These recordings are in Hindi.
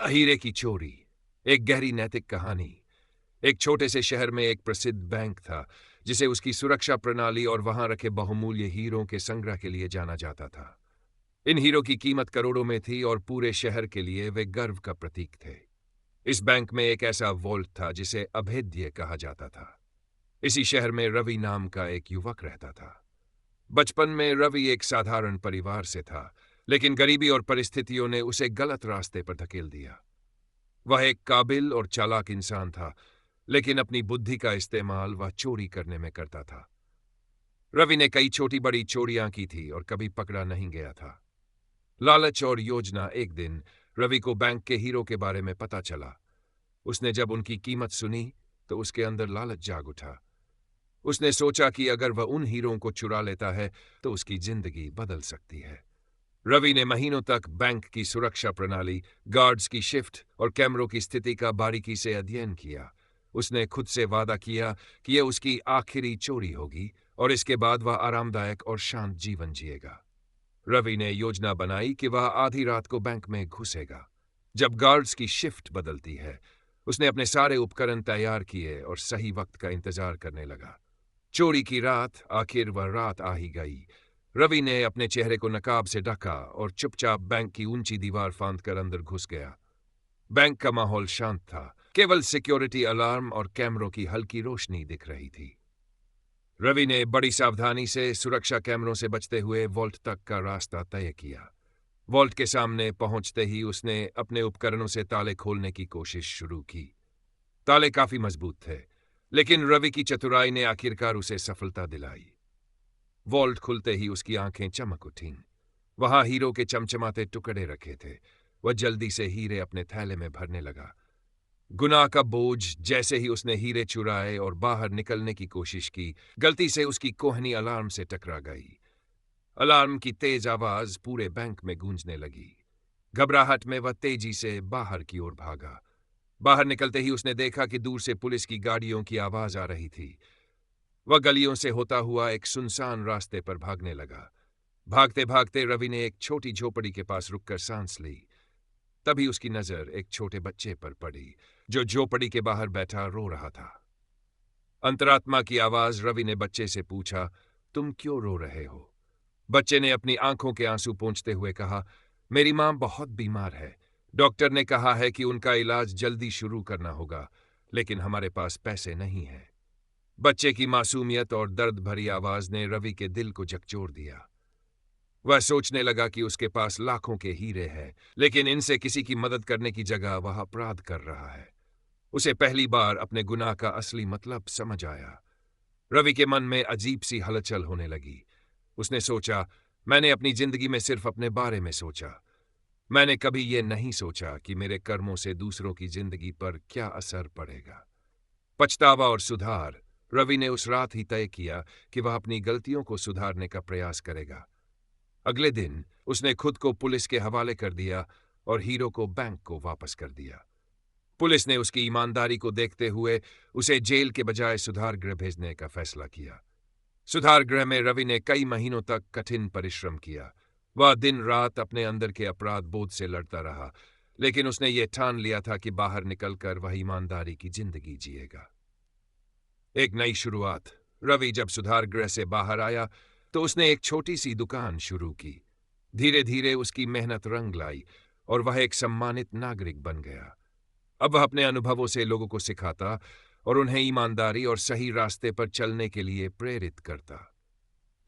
हीरे की चोरी। एक गहरी नैतिक कहानी। एक छोटे से शहर में एक प्रसिद्ध बैंक था जिसे उसकी सुरक्षा प्रणाली और वहां रखे बहुमूल्य हीरों के संग्रह के लिए जाना जाता था। इन हीरों की कीमत करोड़ों में थी और पूरे शहर के लिए वे गर्व का प्रतीक थे। इस बैंक में एक ऐसा वॉल्ट था जिसे अभेद्य कहा जाता था। इसी शहर में रवि नाम का एक युवक रहता था। बचपन में रवि एक साधारण परिवार से था, लेकिन गरीबी और परिस्थितियों ने उसे गलत रास्ते पर धकेल दिया। वह एक काबिल और चालाक इंसान था, लेकिन अपनी बुद्धि का इस्तेमाल वह चोरी करने में करता था। रवि ने कई छोटी बड़ी चोरियां की थी और कभी पकड़ा नहीं गया था। लालच और योजना। एक दिन रवि को बैंक के हीरो के बारे में पता चला। उसने जब उनकी कीमत सुनी तो उसके अंदर लालच जाग उठा। उसने सोचा कि अगर वह उन हीरों को चुरा लेता है तो उसकी जिंदगी बदल सकती है। रवि ने महीनों तक बैंक की सुरक्षा प्रणाली, गार्ड्स की शिफ्ट और कैमरों की स्थिति का बारीकी से अध्ययन किया। उसने खुद से वादा किया कि यह उसकी आखिरी चोरी होगी और इसके बाद वह आरामदायक और शांत जीवन जिएगा। रवि ने योजना बनाई कि वह आधी रात को बैंक में घुसेगा, जब गार्ड्स की शिफ्ट बदलती है। उसने अपने सारे उपकरण तैयार किए और सही वक्त का इंतजार करने लगा। चोरी की रात, आखिर वह रात आ ही गई। रवि ने अपने चेहरे को नकाब से ढका और चुपचाप बैंक की ऊंची दीवार फांदकर अंदर घुस गया। बैंक का माहौल शांत था, केवल सिक्योरिटी अलार्म और कैमरों की हल्की रोशनी दिख रही थी। रवि ने बड़ी सावधानी से सुरक्षा कैमरों से बचते हुए वॉल्ट तक का रास्ता तय किया। वॉल्ट के सामने पहुंचते ही उसने अपने उपकरणों से ताले खोलने की कोशिश शुरू की। ताले काफी मजबूत थे, लेकिन रवि की चतुराई ने आखिरकार उसे सफलता दिलाई। वॉल्ट खुलते ही उसकी आंखें चमक उठीं। वहां हीरो के चमचमाते टुकड़े रखे थे। वह जल्दी से हीरे अपने थैले में भरने लगा। गुनाह का बोझ। जैसे ही उसने हीरे चुराए और बाहर निकलने की कोशिश की, गलती से उसकी कोहनी अलार्म से टकरा गई। अलार्म की तेज आवाज पूरे बैंक में गूंजने लगी। घबराहट में वह तेजी से बाहर की ओर भागा। बाहर निकलते ही उसने देखा कि दूर से पुलिस की गाड़ियों की आवाज आ रही थी। वह गलियों से होता हुआ एक सुनसान रास्ते पर भागने लगा। भागते भागते रवि ने एक छोटी झोपड़ी के पास रुककर सांस ली। तभी उसकी नजर एक छोटे बच्चे पर पड़ी, जो झोपड़ी के बाहर बैठा रो रहा था। अंतरात्मा की आवाज रवि ने बच्चे से पूछा, तुम क्यों रो रहे हो? बच्चे ने अपनी आंखों के आंसू पोंछते हुए कहा, मेरी मां बहुत बीमार है। डॉक्टर ने कहा है कि उनका इलाज जल्दी शुरू करना होगा, लेकिन हमारे पास पैसे नहीं हैं। बच्चे की मासूमियत और दर्द भरी आवाज ने रवि के दिल को झकझोर दिया। वह सोचने लगा कि उसके पास लाखों के हीरे हैं, लेकिन इनसे किसी की मदद करने की जगह वह अपराध कर रहा है। उसे पहली बार अपने गुनाह का असली मतलब समझ आया। रवि के मन में अजीब सी हलचल होने लगी। उसने सोचा, मैंने अपनी जिंदगी में सिर्फ अपने बारे में सोचा। मैंने कभी ये नहीं सोचा कि मेरे कर्मों से दूसरों की जिंदगी पर क्या असर पड़ेगा। पछतावा और सुधार। रवि ने उस रात ही तय किया कि वह अपनी गलतियों को सुधारने का प्रयास करेगा। अगले दिन उसने खुद को पुलिस के हवाले कर दिया और हीरो को बैंक को वापस कर दिया। पुलिस ने उसकी ईमानदारी को देखते हुए उसे जेल के बजाय सुधार गृह भेजने का फैसला किया। सुधार गृह में रवि ने कई महीनों तक कठिन परिश्रम किया। वह दिन रात अपने अंदर के अपराध बोध से लड़ता रहा, लेकिन उसने ये ठान लिया था कि बाहर निकलकर वह ईमानदारी की जिंदगी जिएगा। एक नई शुरुआत। रवि जब सुधार गृह से बाहर आया तो उसने एक छोटी सी दुकान शुरू की। धीरे धीरे उसकी मेहनत रंग लाई और वह एक सम्मानित नागरिक बन गया। अब वह अपने अनुभवों से लोगों को सिखाता और उन्हें ईमानदारी और सही रास्ते पर चलने के लिए प्रेरित करता।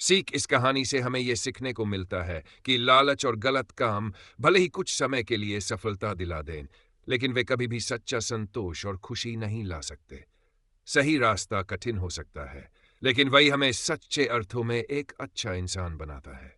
सीख। इस कहानी से हमें यह सीखने को मिलता है कि लालच और गलत काम भले ही कुछ समय के लिए सफलता दिला दें, लेकिन वे कभी भी सच्चा संतोष और खुशी नहीं ला सकते। सही रास्ता कठिन हो सकता है, लेकिन वही हमें सच्चे अर्थों में एक अच्छा इंसान बनाता है।